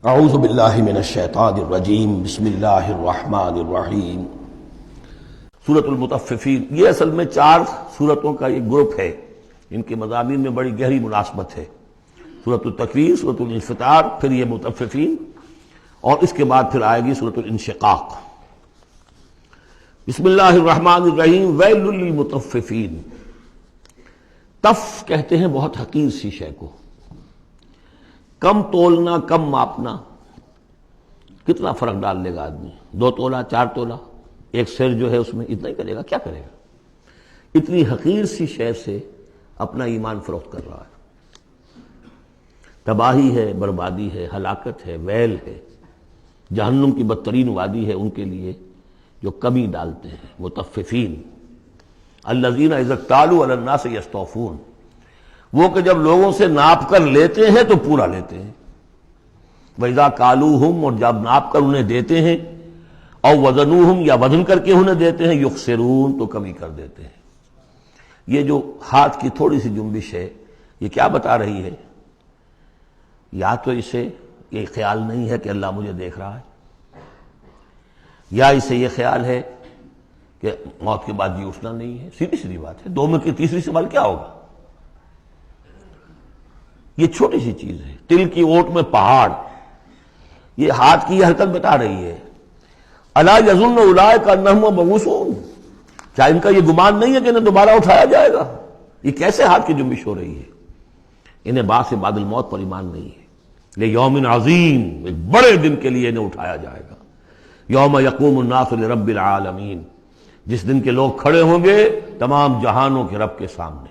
اعوذ باللہ من الشیطان الرجیم بسم اللہ الرحمن الرحیم۔ سورۃ المطففین، یہ اصل میں 4 سورتوں کا ایک گروپ ہے، ان کے مضامین میں بڑی گہری مناسبت ہے۔ سورۃ التکویر، سورۃ الانفطار، پھر یہ مطففین، اور اس کے بعد پھر آئے گی سورۃ الانشقاق۔ بسم اللہ الرحمن الرحیم۔ ویل للمطففین، تف کہتے ہیں بہت حقیر سی شے کو، کم تولنا، کم ماپنا، کتنا فرق ڈال لے گا آدمی؟ 2 تولہ، 4 تولہ، ایک سر جو ہے اس میں اتنا ہی کرے گا، کیا کرے گا؟ اتنی حقیر سی شے سے اپنا ایمان فروخت کر رہا ہے۔ تباہی ہے، بربادی ہے، ہلاکت ہے، ویل ہے، جہنم کی بدترین وادی ہے ان کے لیے جو کمی ڈالتے ہیں۔ مطففین الذین اذا اکتالوا علی الناس یستوفون، وہ کہ جب لوگوں سے ناپ کر لیتے ہیں تو پورا لیتے ہیں۔ وَإِذَا كَالُوهُمْ، اور جب ناپ کر انہیں دیتے ہیں، اور وزنوہم، یا وزن کر کے انہیں دیتے ہیں، یخسرون، تو کمی کر دیتے ہیں۔ یہ جو ہاتھ کی تھوڑی سی جنبش ہے، یہ کیا بتا رہی ہے؟ یا تو اسے یہ خیال نہیں ہے کہ اللہ مجھے دیکھ رہا ہے، یا اسے یہ خیال ہے کہ موت کے بعد جی اٹھنا نہیں ہے۔ سیدھی سیدھی بات ہے، 2 میں کی تیسری سوال کیا ہوگا؟ یہ چھوٹی سی چیز ہے، تل کی اوٹ میں پہاڑ، یہ ہاتھ کی یہ حرکت بتا رہی ہے۔ الا یظن اولئک انہم مبعوثون، کیا ان کا یہ گمان نہیں ہے کہ انہیں دوبارہ اٹھایا جائے گا؟ یہ کیسے ہاتھ کی جنبش ہو رہی ہے؟ انہیں بعد سے بعد الموت پر ایمان نہیں ہے۔ لیوم عظیم، ایک بڑے دن کے لیے انہیں اٹھایا جائے گا۔ یوم یقوم الناس لرب العالمین، جس دن کے لوگ کھڑے ہوں گے تمام جہانوں کے رب کے سامنے۔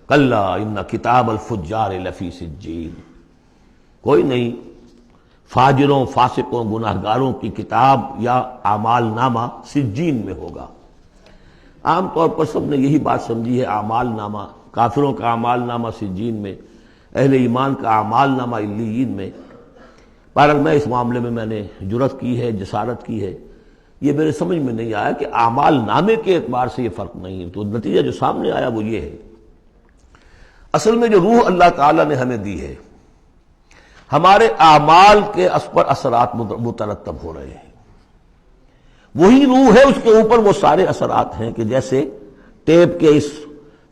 کلا ان کتاب الفجار لفی سجین، کوئی نہیں، فاجروں، فاسقوں، گناہگاروں کی کتاب یا اعمال نامہ سجین میں ہوگا۔ عام طور پر سب نے یہی بات سمجھی ہے، اعمال نامہ، کافروں کا اعمال نامہ سجین میں، اہل ایمان کا اعمال نامہ علیین میں۔ بہرحال میں اس معاملے میں نے جرأت کی ہے، جسارت کی ہے، یہ میرے سمجھ میں نہیں آیا کہ اعمال نامے کے اعتبار سے یہ فرق نہیں ہے، تو نتیجہ جو سامنے آیا وہ یہ ہے۔ اصل میں جو روح اللہ تعالیٰ نے ہمیں دی ہے، ہمارے اعمال کے پر اثرات مترتب ہو رہے ہیں۔ وہی روح ہے، اس کے اوپر وہ سارے اثرات ہیں کہ جیسے ٹیپ کے اس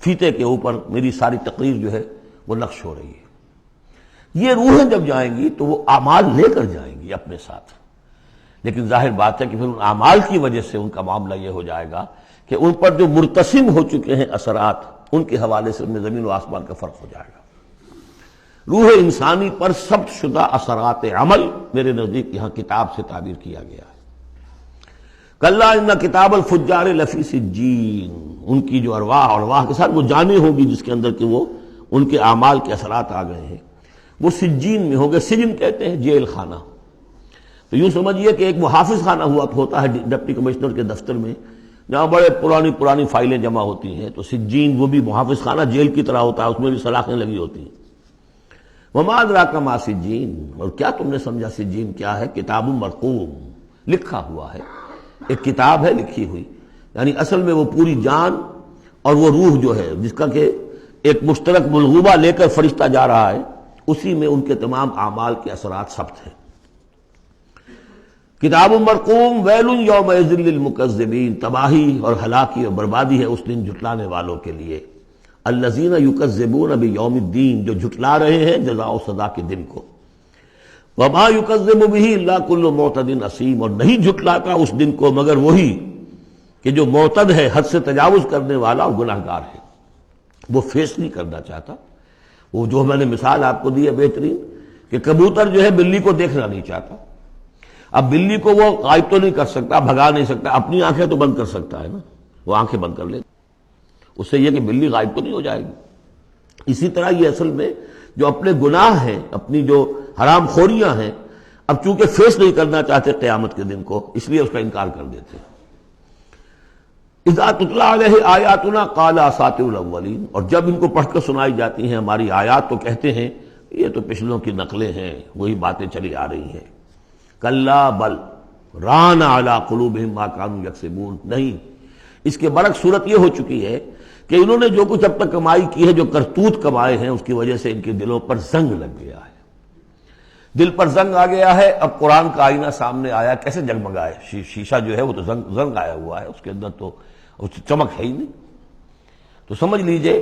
فیتے کے اوپر میری ساری تقریر جو ہے وہ نقش ہو رہی ہے۔ یہ روحیں جب جائیں گی تو وہ اعمال لے کر جائیں گی اپنے ساتھ، لیکن ظاہر بات ہے کہ پھر ان اعمال کی وجہ سے ان کا معاملہ یہ ہو جائے گا کہ ان پر جو مرتسم ہو چکے ہیں اثرات، ان کے حوالے سے ان میں زمین و آسمان کا فرق ہو جائے گا۔ روح انسانی پر ثبت شدہ اثرات عمل میرے نزدیک یہاں کتاب سے تعبیر کیا گیا ہے۔ کلا ان کتاب الفجار لفی سجین، ان کی جو ارواح کے ساتھ وہ جانیں ہوگی جس کے اندر کہ وہ ان کے اعمال کے اثرات آ گئے ہیں، وہ سجین میں ہوں گے۔ سجن کہتے ہیں جیل خانہ، تو یوں سمجھیے کہ ایک محافظ خانہ ہوتا ہے ڈپٹی کمشنر کے دفتر میں، جہاں بڑے پرانی فائلیں جمع ہوتی ہیں، تو سجین وہ بھی محافظ خانہ جیل کی طرح ہوتا ہے، اس میں بھی سلاخیں لگی ہوتی ہیں۔ وما ادراک ما سجین، اور کیا تم نے سمجھا سجین کیا ہے؟ کتاب مرقوم، لکھا ہوا ہے، ایک کتاب ہے لکھی ہوئی، یعنی اصل میں وہ پوری جان اور وہ روح جو ہے جس کا کہ ایک مشترک ملغوبہ لے کر فرشتہ جا رہا ہے، اسی میں ان کے تمام اعمال کے اثرات ثبت ہیں۔ کتاب مرقوم، ویل یومئذ للمکذبین، تباہی اور ہلاکی اور بربادی ہے اس دن جھٹلانے والوں کے لیے۔ الذین یکذبون بیوم الدین، جو جھٹلا رہے ہیں جزا و سزا کے دن کو۔ وما یکذب بہ الا کل معتد اثیم، اور نہیں جھٹلاتا اس دن کو مگر وہی کہ جو معتد ہے، حد سے تجاوز کرنے والا اور گناہ گار ہے۔ وہ فیس نہیں کرنا چاہتا، وہ جو میں نے مثال آپ کو دی ہے بہترین، کہ کبوتر جو ہے بلی کو دیکھنا نہیں چاہتا۔ اب بلی کو وہ غائب تو نہیں کر سکتا، بھگا نہیں سکتا، اپنی آنکھیں تو بند کر سکتا ہے نا، وہ آنکھیں بند کر لے، اس سے یہ کہ بلی غائب تو نہیں ہو جائے گی۔ اسی طرح یہ اصل میں جو اپنے گناہ ہیں، اپنی جو حرام خوریاں ہیں، اب چونکہ فیس نہیں کرنا چاہتے قیامت کے دن کو، اس لیے اس کا انکار کر دیتے ہیں۔ اذا تتلی علیہ آیاتنا قال اساطیر الاولین، اور جب ان کو پڑھ کر سنائی جاتی ہیں ہماری آیات تو کہتے ہیں یہ تو پچھلوں کی نقلیں ہیں، وہی باتیں چلی آ رہی ہیں۔ کلا بل ران علی قلوبہم ما کانوا یکسبون، نہیں، اس کے برعکس صورت یہ ہو چکی ہے کہ انہوں نے جو کچھ اب تک کمائی کی ہے، جو کرتوت کمائے ہیں، اس کی وجہ سے ان کے دلوں پر زنگ لگ گیا ہے۔ دل پر زنگ آ گیا ہے، اب قرآن کا آئینہ سامنے آیا، کیسے جگمگائے؟ شیشہ جو ہے وہ تو زنگ آیا ہوا ہے، اس کے اندر تو چمک ہے ہی نہیں۔ تو سمجھ لیجئے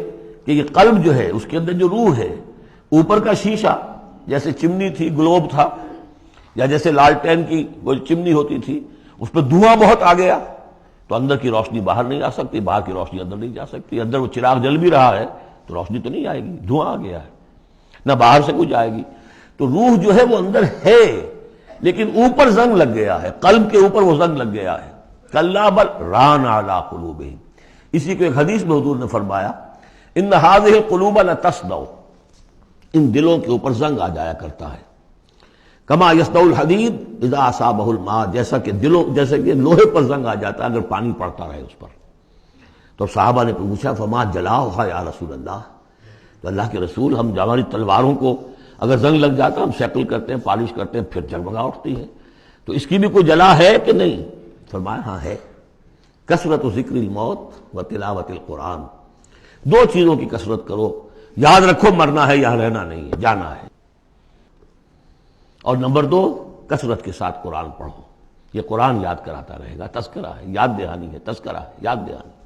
کہ یہ قلب جو ہے، اس کے اندر جو روح ہے، اوپر کا شیشہ جیسے چمنی تھی، گلوب تھا، یا جیسے لالٹین کی وہ چمنی ہوتی تھی، اس پہ دھواں بہت آ گیا تو اندر کی روشنی باہر نہیں آ سکتی، باہر کی روشنی اندر نہیں جا سکتی۔ اندر وہ چراغ جل بھی رہا ہے تو روشنی تو نہیں آئے گی، دھواں آ گیا ہے، نہ باہر سے کچھ آئے گی۔ تو روح جو ہے وہ اندر ہے، لیکن اوپر زنگ لگ گیا ہے، قلب کے اوپر وہ زنگ لگ گیا ہے۔ کلا بل ران علی قلوبہم، اسی کو ایک حدیث میں حضور نے فرمایا ان هذه القلوب لتصدع، ان دلوں کے اوپر زنگ آ جایا کرتا ہے، کما یصدع الحدید اذا اصابہ الماء، جیسے کہ لوہے پر زنگ آ جاتا ہے اگر پانی پڑتا رہے اس پر۔ تو صحابہ نے پوچھا فما جلاؤھا یا رسول اللہ، تو اللہ کے رسول ہم ہماری تلواروں کو اگر زنگ لگ جاتا ہم شکل کرتے ہیں، پالش کرتے ہیں، پھر جگمگا اٹھتی ہے، تو اس کی بھی کوئی جلا ہے کہ نہیں؟ فرمایا ہاں ہے، کثرت ذکر الموت و تلاوت القرآن، دو چیزوں کی کثرت کرو، یاد رکھو مرنا ہے، یہاں رہنا نہیں ہے، جانا ہے، اور نمبر دو کثرت کے ساتھ قرآن پڑھو، یہ قرآن یاد کراتا رہے گا، تذکرہ ہے، یاد دہانی ہے، تذکرہ ہے، یاد دہانی۔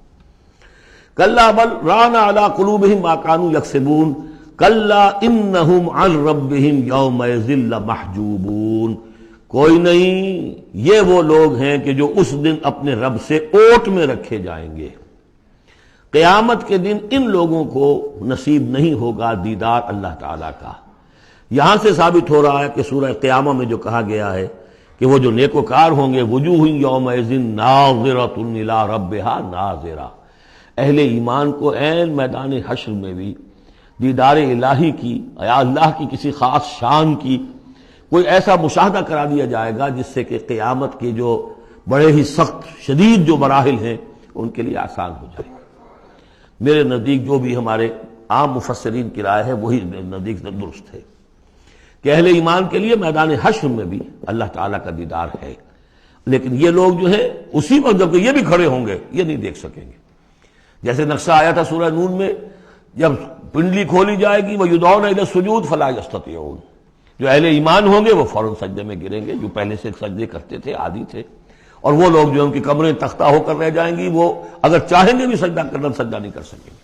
کلا بل ران علی قلوبہم ما کانوا یکسبون کلا انہم عن ربہم یومئذ لمحجوبون، کوئی نہیں، یہ وہ لوگ ہیں کہ جو اس دن اپنے رب سے اوٹ میں رکھے جائیں گے۔ قیامت کے دن ان لوگوں کو نصیب نہیں ہوگا دیدار اللہ تعالیٰ کا۔ یہاں سے ثابت ہو رہا ہے کہ سورہ قیامہ میں جو کہا گیا ہے کہ وہ جو نیکوکار ہوں گے، وجوہ یومئذ ناظرۃ الی ربہا ناظرہ، اہل ایمان کو عین میدان حشر میں بھی دیدار الہی کی، یا اللہ کی کسی خاص شان کی کوئی ایسا مشاہدہ کرا دیا جائے گا جس سے کہ قیامت کے جو بڑے ہی سخت شدید جو مراحل ہیں ان کے لیے آسان ہو جائے۔ میرے نزدیک جو بھی ہمارے عام مفسرین کی رائے ہے وہی میرے نزدیک درست ہے کہ اہل ایمان کے لیے میدان حشر میں بھی اللہ تعالیٰ کا دیدار ہے، لیکن یہ لوگ جو ہے اسی وقت جب یہ بھی کھڑے ہوں گے یہ نہیں دیکھ سکیں گے۔ جیسے نقشہ آیا تھا سورہ نون میں، جب پنڈلی کھولی جائے گی وَيُدْعَوْنَ إِلَى السُّجُودِ فَلَا يَسْتَطِيعُونَ، جو اہل ایمان ہوں گے وہ فوراً سجدے میں گریں گے، جو پہلے سے سجدے کرتے تھے، عادی تھے، اور وہ لوگ جو ان کی کمریں تختہ ہو کر رہ جائیں گی وہ اگر چاہیں گے بھی سجدہ کرنا سجدہ نہیں کر سکیں گے۔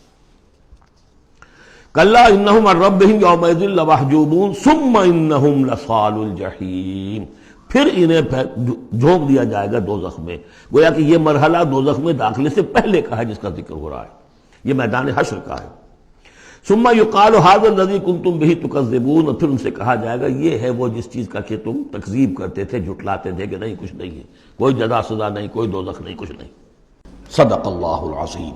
کلا انہم عن ربہم یومئذ لمحجوبون ثم انہم لصالو الجحیم، پھر انہیں جھونک دیا جائے گا دوزخ میں۔ گویا کہ یہ مرحلہ دوزخ میں داخلے سے پہلے کا ہے جس کا ذکر ہو رہا ہے، یہ میدان حشر کا ہے۔ ثم یقال ھذا الذی کنتم بہ تکذبون، اور پھر ان سے کہا جائے گا یہ ہے وہ جس چیز کا کہ تم تکذیب کرتے تھے، جھٹلاتے تھے کہ نہیں کچھ نہیں ہے، کوئی جزا سزا نہیں، کوئی دوزخ نہیں، کچھ نہیں۔ صدق اللہ العظیم۔